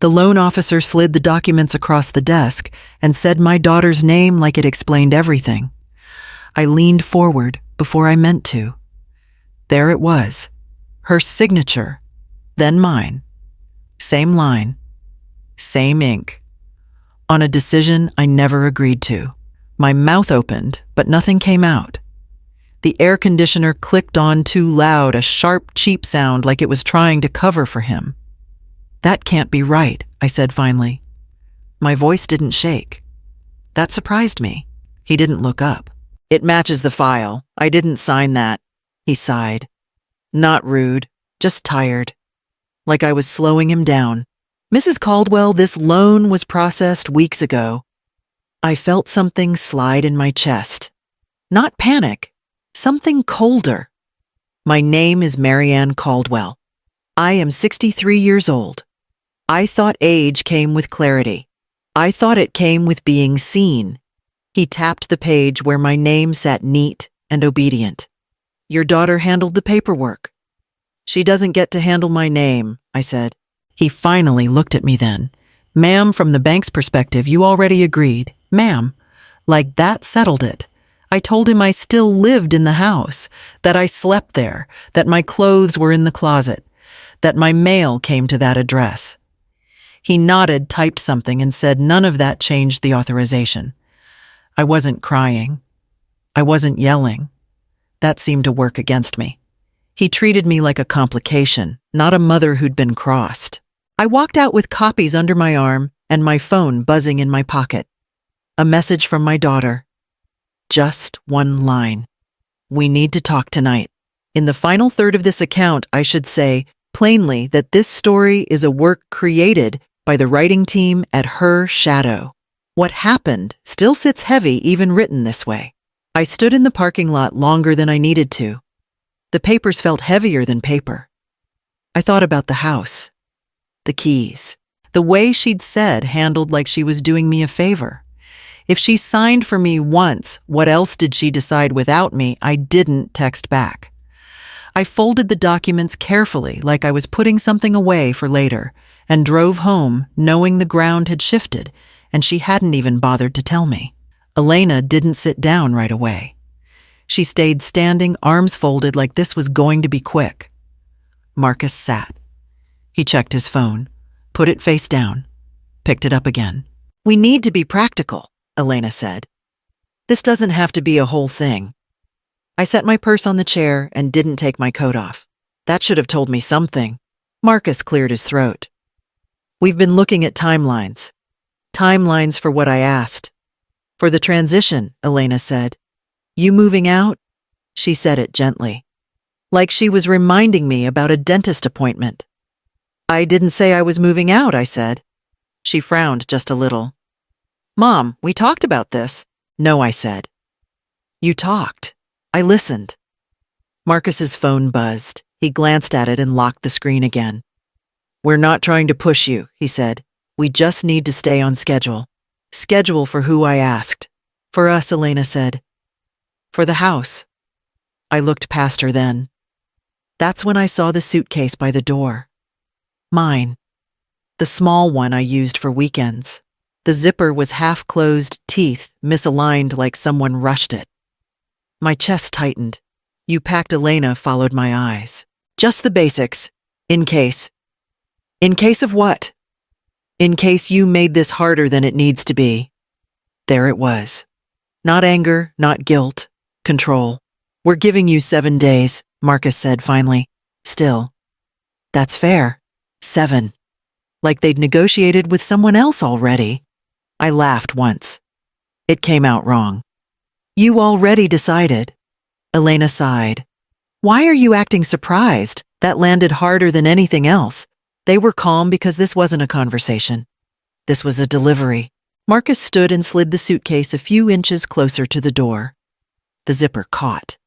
The loan officer slid the documents across the desk and said my daughter's name like it explained everything. I leaned forward before I meant to. There it was, her signature, then mine. Same line, same ink. On a decision I never agreed to. My mouth opened, but nothing came out. The air conditioner clicked on too loud, a sharp, cheap sound like it was trying to cover for him. "That can't be right," I said finally. My voice didn't shake. That surprised me. He didn't look up. "It matches the file. I didn't sign that," he sighed. Not rude, just tired. Like I was slowing him down. "Mrs. Caldwell, this loan was processed weeks ago." I felt something slide in my chest. Not panic. Something colder. "My name is Marianne Caldwell. I am 63 years old. I thought age came with clarity. I thought it came with being seen." He tapped the page where my name sat neat and obedient. "Your daughter handled the paperwork." "She doesn't get to handle my name," I said. He finally looked at me then. "Ma'am, from the bank's perspective, you already agreed. Ma'am." Like that settled it. I told him I still lived in the house, that I slept there, that my clothes were in the closet, that my mail came to that address. He nodded, typed something, and said none of that changed the authorization. I wasn't crying. I wasn't yelling. That seemed to work against me. He treated me like a complication, not a mother who'd been crossed. I walked out with copies under my arm and my phone buzzing in my pocket. A message from my daughter. Just one line. "We need to talk tonight." In the final third of this account, I should say plainly that this story is a work created by the writing team at Her Shadow. What happened still sits heavy even written this way. I stood in the parking lot longer than I needed to. The papers felt heavier than paper. I thought about the house, the keys, the way she'd said handled like she was doing me a favor. If she signed for me once, what else did she decide without me? I didn't text back. I folded the documents carefully like I was putting something away for later and drove home knowing the ground had shifted and she hadn't even bothered to tell me. Elena didn't sit down right away. She stayed standing, arms folded like this was going to be quick. Marcus sat. He checked his phone, put it face down, picked it up again. "We need to be practical," Elena said. "This doesn't have to be a whole thing." I set my purse on the chair and didn't take my coat off. That should have told me something. Marcus cleared his throat. "We've been looking at timelines. Timelines for what I asked. For the transition," Elena said. "You moving out?" She said it gently, like she was reminding me about a dentist appointment. "I didn't say I was moving out," I said. She frowned just a little. "Mom, we talked about this." "No," I said. "You talked." I listened. Marcus's phone buzzed. He glanced at it and locked the screen again. "We're not trying to push you," he said. "We just need to stay on schedule." "Schedule for who?" I asked. "For us," Elena said. "For the house." I looked past her then. That's when I saw the suitcase by the door. Mine. The small one I used for weekends. The zipper was half-closed, teeth misaligned like someone rushed it. My chest tightened. "You packed," Elena followed my eyes. "Just the basics. In case." "In case of what?" "In case you made this harder than it needs to be." There it was. Not anger, not guilt. Control. "We're giving you 7 days, Marcus said finally. Still. That's fair. 7. Like they'd negotiated with someone else already. I laughed once. It came out wrong. "You already decided." Elena sighed. "Why are you acting surprised?" That landed harder than anything else. They were calm because this wasn't a conversation. This was a delivery. Marcus stood and slid the suitcase a few inches closer to the door. The zipper caught.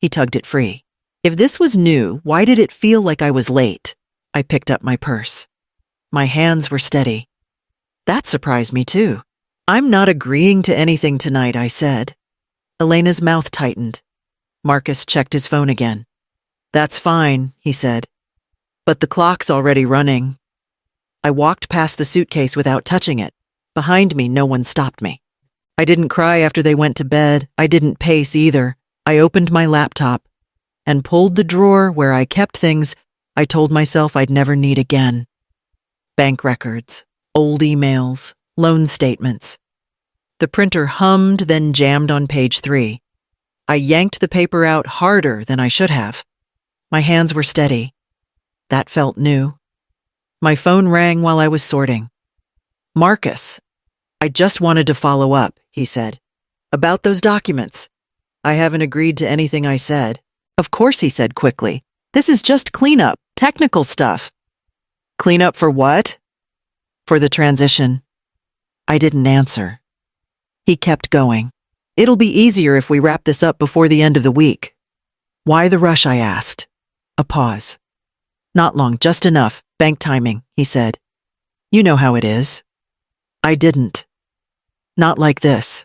He tugged it free. If this was new, why did it feel like I was late? I picked up my purse. My hands were steady. That surprised me too. "I'm not agreeing to anything tonight," I said. Elena's mouth tightened. Marcus checked his phone again. "That's fine," he said. "But the clock's already running." I walked past the suitcase without touching it. Behind me, no one stopped me. I didn't cry after they went to bed. I didn't pace either. I opened my laptop and pulled the drawer where I kept things I told myself I'd never need again. Bank records, old emails, loan statements. The printer hummed, then jammed on page 3. I yanked the paper out harder than I should have. My hands were steady. That felt new. My phone rang while I was sorting. Marcus. I just wanted to follow up, he said. About those documents. I haven't agreed to anything I said. Of course, he said quickly. This is just cleanup, technical stuff. Cleanup for what? For the transition. I didn't answer. He kept going. It'll be easier if we wrap this up before the end of the week. Why the rush, I asked. A pause. Not long, just enough. Bank timing, he said. You know how it is. I didn't. Not like this.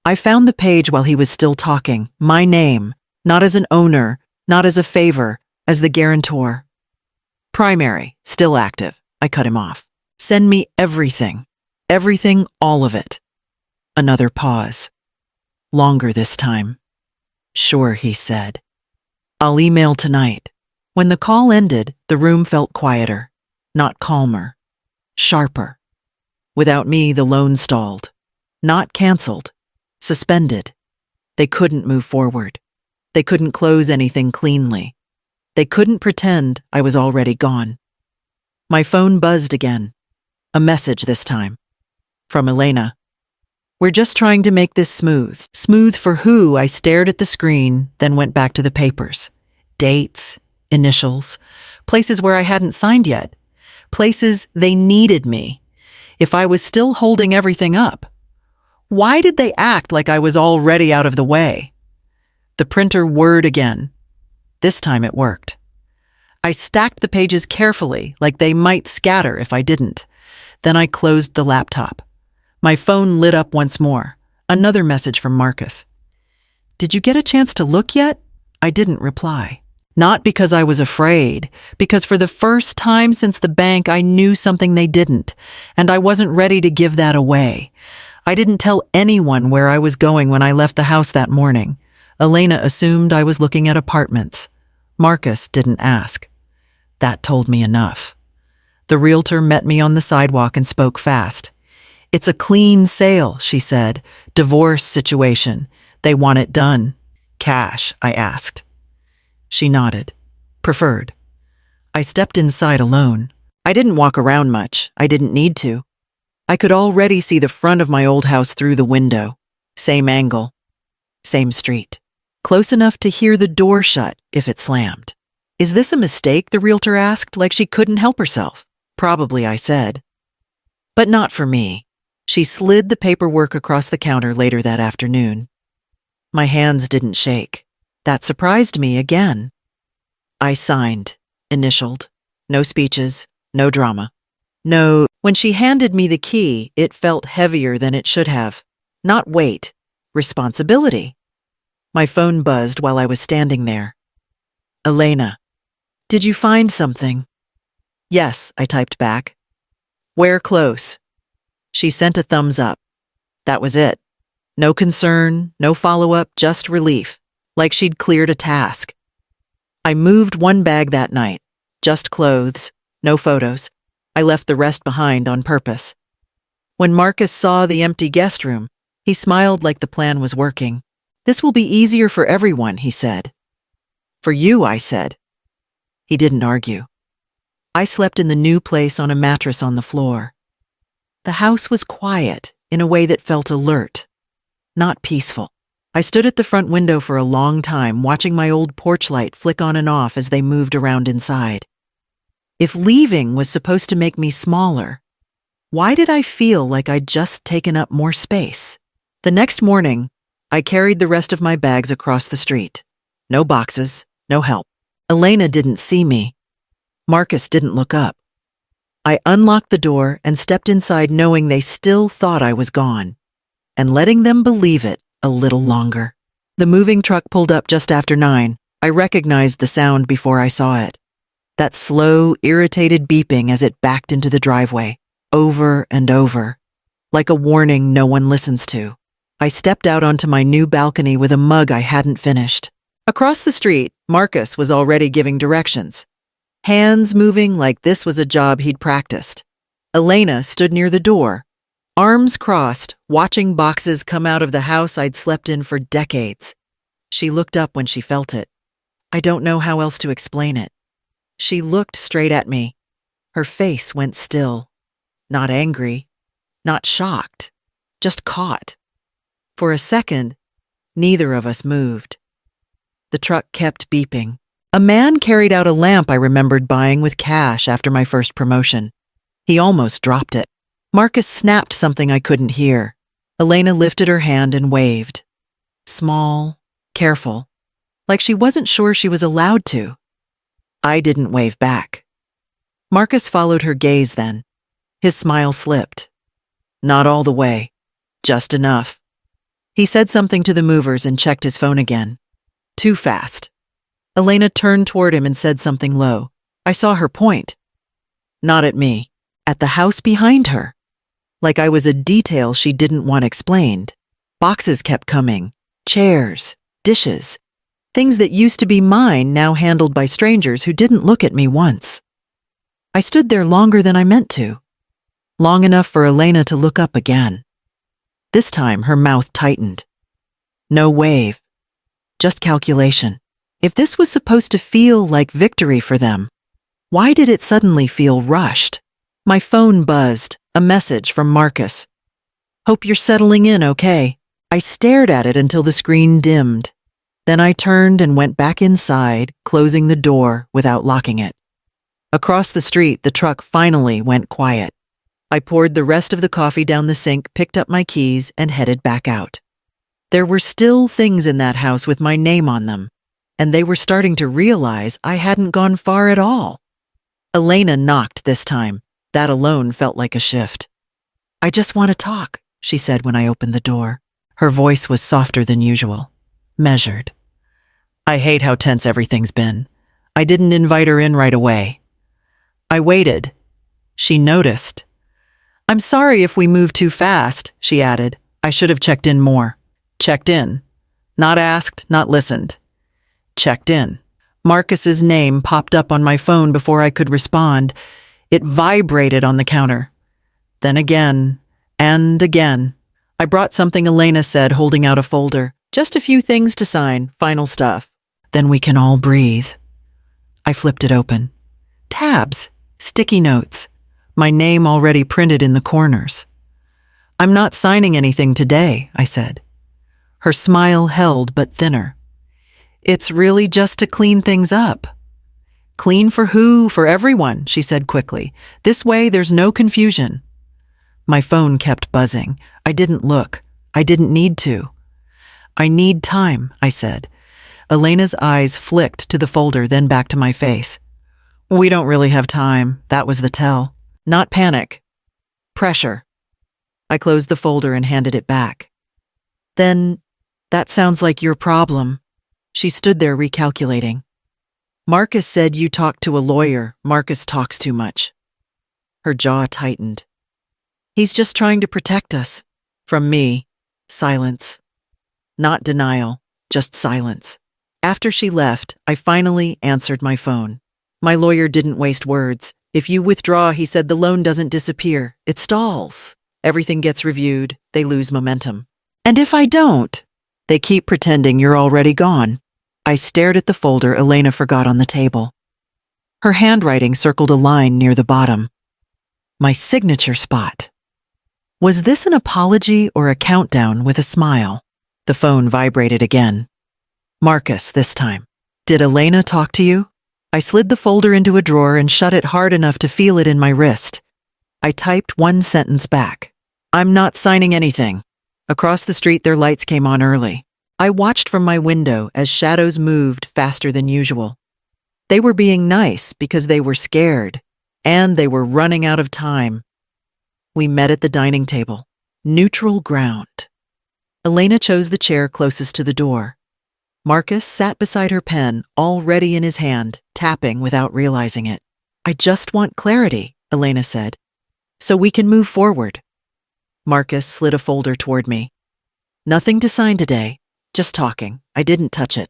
I found the page while he was still talking. My name, not as an owner, not as a favor, as the guarantor. Primary, still active. I cut him off. Send me everything. Everything, all of it. Another pause. Longer this time. Sure, he said. I'll email tonight. When the call ended, the room felt quieter, not calmer, sharper. Without me, the loan stalled. Not canceled, suspended. They couldn't move forward. They couldn't close anything cleanly. They couldn't pretend I was already gone. My phone buzzed again. A message this time. From Elena. We're just trying to make this smooth. Smooth for who? I stared at the screen, then went back to the papers. Dates, initials, places where I hadn't signed yet. Places they needed me. If I was still holding everything up. Why did they act like I was already out of the way? The printer whirred again. This time it worked. I stacked the pages carefully, like they might scatter if I didn't. Then I closed the laptop. My phone lit up once more. Another message from Marcus. Did you get a chance to look yet? I didn't reply. Not because I was afraid, because for the first time since the bank I knew something they didn't, and I wasn't ready to give that away. I didn't tell anyone where I was going when I left the house that morning. Elena assumed I was looking at apartments. Marcus didn't ask. That told me enough. The realtor met me on the sidewalk and spoke fast. It's a clean sale, she said. Divorce situation. They want it done. Cash, I asked. She nodded. Preferred. I stepped inside alone. I didn't walk around much. I didn't need to. I could already see the front of my old house through the window. Same angle. Same street. Close enough to hear the door shut if it slammed. Is this a mistake? The realtor asked, like she couldn't help herself. Probably, I said. But not for me. She slid the paperwork across the counter later that afternoon. My hands didn't shake. That surprised me again. I signed, initialed. No speeches, no drama. No, when she handed me the key, it felt heavier than it should have. Not weight, responsibility. My phone buzzed while I was standing there. Elena, did you find something? Yes, I typed back. Where close? She sent a thumbs up. That was it. No concern, no follow-up, just relief, like she'd cleared a task. I moved one bag that night, just clothes, no photos. I left the rest behind on purpose. When Marcus saw the empty guest room, he smiled like the plan was working. This will be easier for everyone, he said. For you, I said. He didn't argue. I slept in the new place on a mattress on the floor. The house was quiet in a way that felt alert, not peaceful. I stood at the front window for a long time, watching my old porch light flick on and off as they moved around inside. If leaving was supposed to make me smaller, why did I feel like I'd just taken up more space? The next morning, I carried the rest of my bags across the street. No boxes, no help. Elena didn't see me. Marcus didn't look up. I unlocked the door and stepped inside knowing they still thought I was gone, and letting them believe it a little longer. The moving truck pulled up just after 9. I recognized the sound before I saw it. That slow, irritated beeping as it backed into the driveway, over and over, like a warning no one listens to. I stepped out onto my new balcony with a mug I hadn't finished. Across the street, Marcus was already giving directions, hands moving like this was a job he'd practiced. Elena stood near the door, arms crossed, watching boxes come out of the house I'd slept in for decades. She looked up when she felt it. I don't know how else to explain it. She looked straight at me. Her face went still. Not angry, not shocked, just caught. For a second, neither of us moved. The truck kept beeping. A man carried out a lamp I remembered buying with cash after my first promotion. He almost dropped it. Marcus snapped something I couldn't hear. Elena lifted her hand and waved. Small, careful, like she wasn't sure she was allowed to. I didn't wave back. Marcus followed her gaze then. His smile slipped. Not all the way, just enough. He said something to the movers and checked his phone again. Too fast. Elena turned toward him and said something low. I saw her point. Not at me. At the house behind her. Like I was a detail she didn't want explained. Boxes kept coming. Chairs, dishes. Things that used to be mine now handled by strangers who didn't look at me once. I stood there longer than I meant to. Long enough for Elena to look up again. This time her mouth tightened. No wave. Just calculation. If this was supposed to feel like victory for them, why did it suddenly feel rushed? My phone buzzed, a message from Marcus. Hope you're settling in okay. I stared at it until the screen dimmed. Then I turned and went back inside, closing the door without locking it. Across the street, the truck finally went quiet. I poured the rest of the coffee down the sink, picked up my keys, and headed back out. There were still things in that house with my name on them, and they were starting to realize I hadn't gone far at all. Elena knocked this time. That alone felt like a shift. I just want to talk, she said when I opened the door. Her voice was softer than usual, measured. I hate how tense everything's been. I didn't invite her in right away. I waited. She noticed. I'm sorry if we moved too fast, she added. I should have checked in more. Checked in. Not asked, not listened. Checked in. Marcus's name popped up on my phone before I could respond. It vibrated on the counter. Then again, and again. I brought something Elena said, holding out a folder. Just a few things to sign, final stuff. Then we can all breathe. I flipped it open. Tabs, sticky notes, my name already printed in the corners. I'm not signing anything today, I said. Her smile held but thinner. It's really just to clean things up. Clean for who? For everyone, she said quickly. This way there's no confusion. My phone kept buzzing. I didn't look. I didn't need to. I need time, I said. Elena's eyes flicked to the folder, then back to my face. We don't really have time. That was the tell. Not panic. Pressure. I closed the folder and handed it back. Then, that sounds like your problem. She stood there recalculating. Marcus said you talked to a lawyer. Marcus talks too much. Her jaw tightened. He's just trying to protect us. From me. Silence. Not denial, just silence. After she left, I finally answered my phone. My lawyer didn't waste words. If you withdraw, he said, the loan doesn't disappear. It stalls. Everything gets reviewed. They lose momentum. And if I don't, they keep pretending you're already gone. I stared at the folder Elena forgot on the table. Her handwriting circled a line near the bottom. My signature spot. Was this an apology or a countdown with a smile? The phone vibrated again. Marcus, this time. Did Elena talk to you? I slid the folder into a drawer and shut it hard enough to feel it in my wrist. I typed one sentence back. I'm not signing anything. Across the street, their lights came on early. I watched from my window as shadows moved faster than usual. They were being nice because they were scared, and they were running out of time. We met at the dining table. Neutral ground. Elena chose the chair closest to the door. Marcus sat beside her pen, all ready in his hand. tapping without realizing it. I just want clarity, Elena said, so we can move forward. Marcus slid a folder toward me. Nothing to sign today, just talking. I didn't touch it.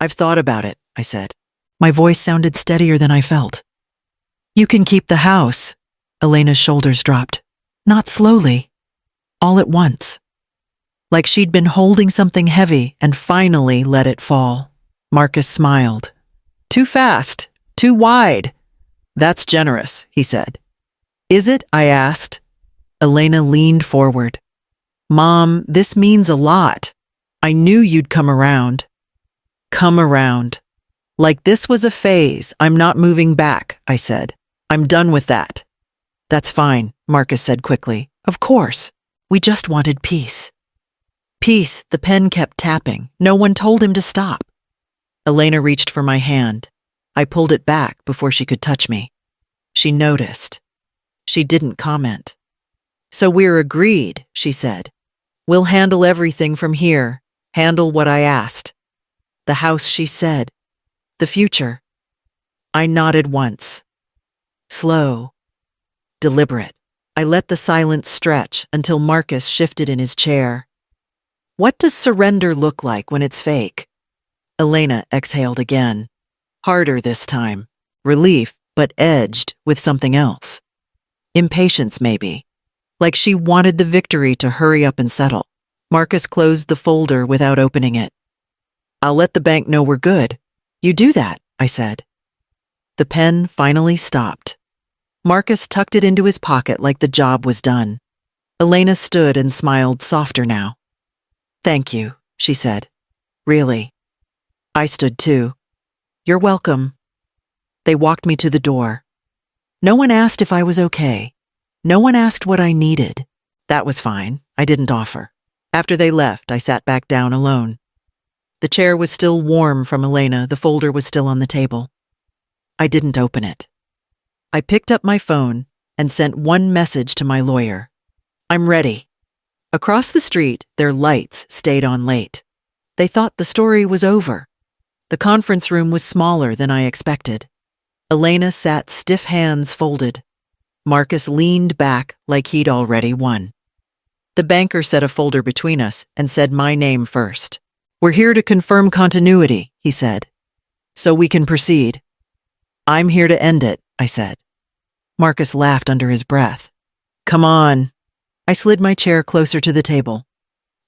I've thought about it, I said. My voice sounded steadier than I felt. You can keep the house. Elena's shoulders dropped. Not slowly. All at once. Like she'd been holding something heavy and finally let it fall. Marcus smiled. Too fast. Too wide. That's generous, he said. Is it? I asked. Elena leaned forward. Mom, this means a lot. I knew you'd come around. Come around. Like this was a phase. I'm not moving back, I said. I'm done with that. That's fine, Marcus said quickly. Of course. We just wanted peace. Peace, the pen kept tapping. No one told him to stop. Elena reached for my hand. I pulled it back before she could touch me. She noticed. She didn't comment. So we're agreed, she said. We'll handle everything from here. Handle what I asked. The house, she said. The future. I nodded once. Slow. Deliberate. I let the silence stretch until Marcus shifted in his chair. What does surrender look like when it's fake? Elena exhaled again. Harder this time. Relief, but edged with something else. Impatience, maybe. Like she wanted the victory to hurry up and settle. Marcus closed the folder without opening it. I'll let the bank know we're good. You do that, I said. The pen finally stopped. Marcus tucked it into his pocket like the job was done. Elena stood and smiled softer now. Thank you, she said. Really. I stood too. You're welcome. They walked me to the door. No one asked if I was okay. No one asked what I needed. That was fine. I didn't offer. After they left, I sat back down alone. The chair was still warm from Elena. The folder was still on the table. I didn't open it. I picked up my phone and sent one message to my lawyer. I'm ready. Across the street, their lights stayed on late. They thought the story was over. The conference room was smaller than I expected. Elena sat stiff hands folded. Marcus leaned back like he'd already won. The banker set a folder between us and said my name first. We're here to confirm continuity, he said. So we can proceed. I'm here to end it, I said. Marcus laughed under his breath. Come on. I slid my chair closer to the table.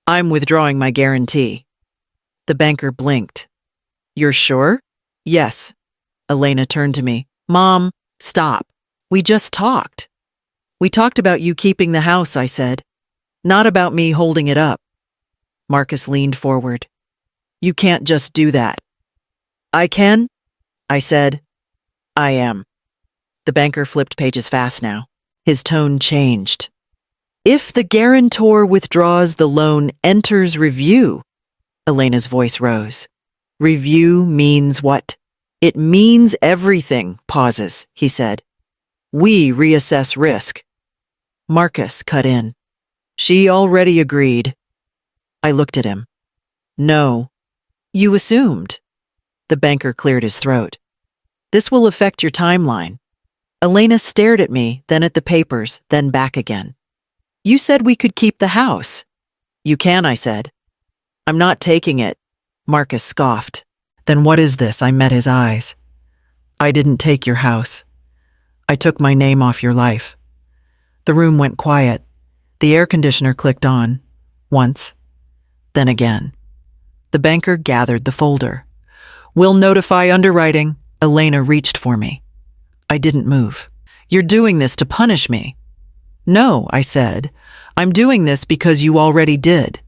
I'm withdrawing my guarantee. The banker blinked. You're sure? Yes. Elena turned to me. Mom, stop. We just talked. We talked about you keeping the house, I said. Not about me holding it up. Marcus leaned forward. You can't just do that. I can? I said. I am. The banker flipped pages fast now. His tone changed. If the guarantor withdraws, the loan enters review. Elena's voice rose. Review means what? It means everything, pauses, he said. We reassess risk. Marcus cut in. She already agreed. I looked at him. No. You assumed. The banker cleared his throat. This will affect your timeline. Elena stared at me, then at the papers, then back again. You said we could keep the house. You can, I said. I'm not taking it. Marcus scoffed. Then what is this? I met his eyes. I didn't take your house. I took my name off your life. The room went quiet. The air conditioner clicked on. Once. Then again. The banker gathered the folder. We'll notify underwriting. Elena reached for me. I didn't move. You're doing this to punish me. No, I said. I'm doing this because you already did.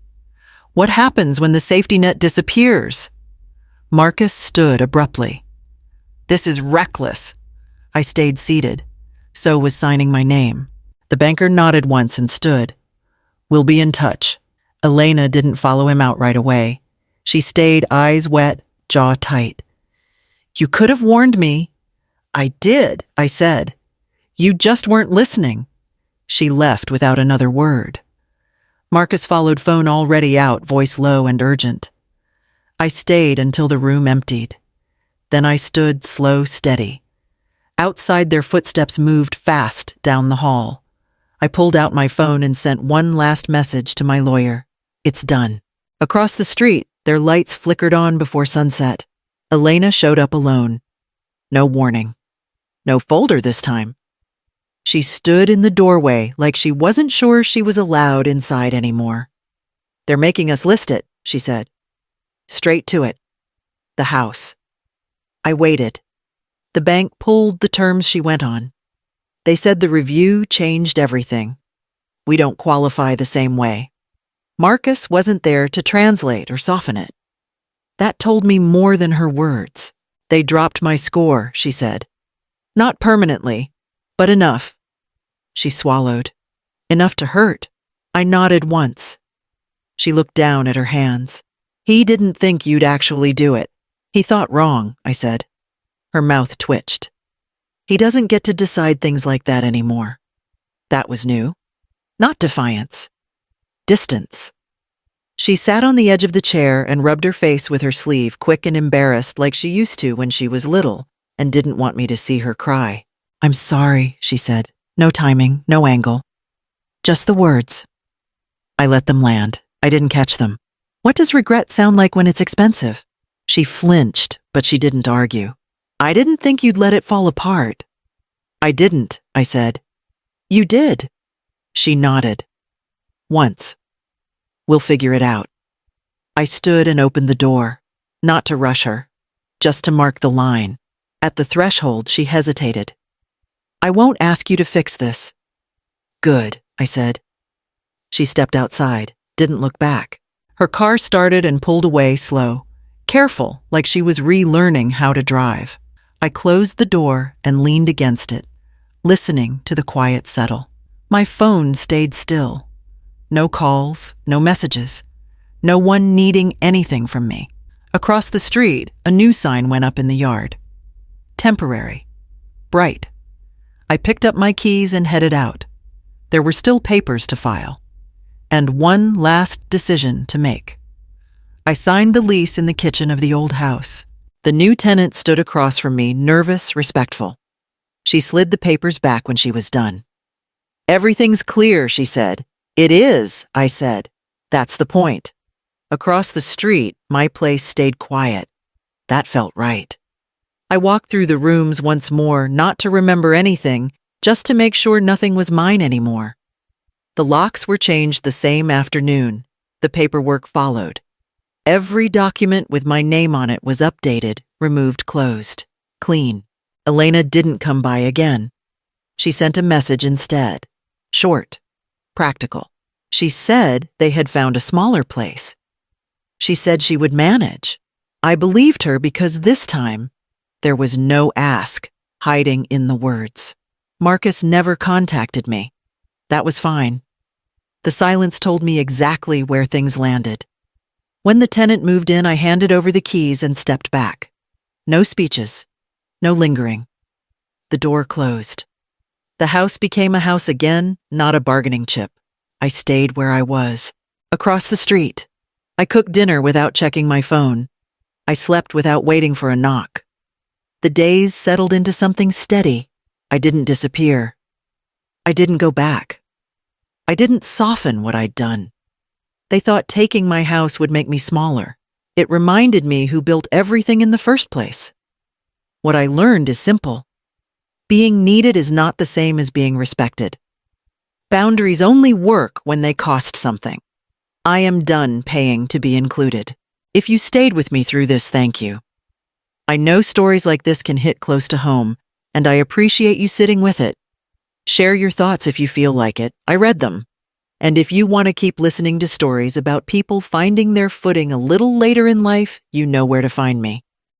What happens when the safety net disappears? Marcus stood abruptly. This is reckless. I stayed seated. So was signing my name. The banker nodded once and stood. We'll be in touch. Elena didn't follow him out right away. She stayed, eyes wet, jaw tight. You could have warned me. I did, I said. You just weren't listening. She left without another word. Marcus followed, phone already out, voice low and urgent. I stayed until the room emptied. Then I stood slow, steady. Outside, their footsteps moved fast down the hall. I pulled out my phone and sent one last message to my lawyer. It's done. Across the street, their lights flickered on before sunset. Elena showed up alone. No warning. No folder this time. She stood in the doorway like she wasn't sure she was allowed inside anymore. They're making us list it, she said. Straight to it. The house. I waited. The bank pulled the terms she went on. They said the review changed everything. We don't qualify the same way. Marcus wasn't there to translate or soften it. That told me more than her words. They dropped my score, she said. Not permanently, but enough. She swallowed. Enough to hurt. I nodded once. She looked down at her hands. He didn't think you'd actually do it. He thought wrong, I said. Her mouth twitched. He doesn't get to decide things like that anymore. That was new. Not defiance. Distance. She sat on the edge of the chair and rubbed her face with her sleeve, quick and embarrassed like she used to when she was little and didn't want me to see her cry. I'm sorry, she said. No timing, no angle. Just the words. I let them land. I didn't catch them. What does regret sound like when it's expensive? She flinched, but she didn't argue. I didn't think you'd let it fall apart. I didn't, I said. You did. She nodded. Once. We'll figure it out. I stood and opened the door, not to rush her, just to mark the line. At the threshold, she hesitated. I won't ask you to fix this. Good, I said. She stepped outside, didn't look back. Her car started and pulled away slow, careful, like she was relearning how to drive. I closed the door and leaned against it, listening to the quiet settle. My phone stayed still. No calls, no messages, no one needing anything from me. Across the street, a new sign went up in the yard. Temporary. Bright. I picked up my keys and headed out. There were still papers to file, and one last decision to make. I signed the lease in the kitchen of the old house. The new tenant stood across from me, nervous, respectful. She slid the papers back when she was done. Everything's clear, she said. It is, I said. That's the point. Across the street, my place stayed quiet. That felt right. I walked through the rooms once more, not to remember anything, just to make sure nothing was mine anymore. The locks were changed the same afternoon. The paperwork followed. Every document with my name on it was updated, removed, closed. Clean. Elena didn't come by again. She sent a message instead. Short. Practical. She said they had found a smaller place. She said she would manage. I believed her because this time, there was no ask hiding in the words. Marcus never contacted me. That was fine. The silence told me exactly where things landed. When the tenant moved in, I handed over the keys and stepped back. No speeches. No lingering. The door closed. The house became a house again, not a bargaining chip. I stayed where I was. Across the street. I cooked dinner without checking my phone. I slept without waiting for a knock. The days settled into something steady. I didn't disappear. I didn't go back. I didn't soften what I'd done. They thought taking my house would make me smaller. It reminded me who built everything in the first place. What I learned is simple. Being needed is not the same as being respected. Boundaries only work when they cost something. I am done paying to be included. If you stayed with me through this, thank you. I know stories like this can hit close to home, and I appreciate you sitting with it. Share your thoughts if you feel like it. I read them. And if you want to keep listening to stories about people finding their footing a little later in life, you know where to find me.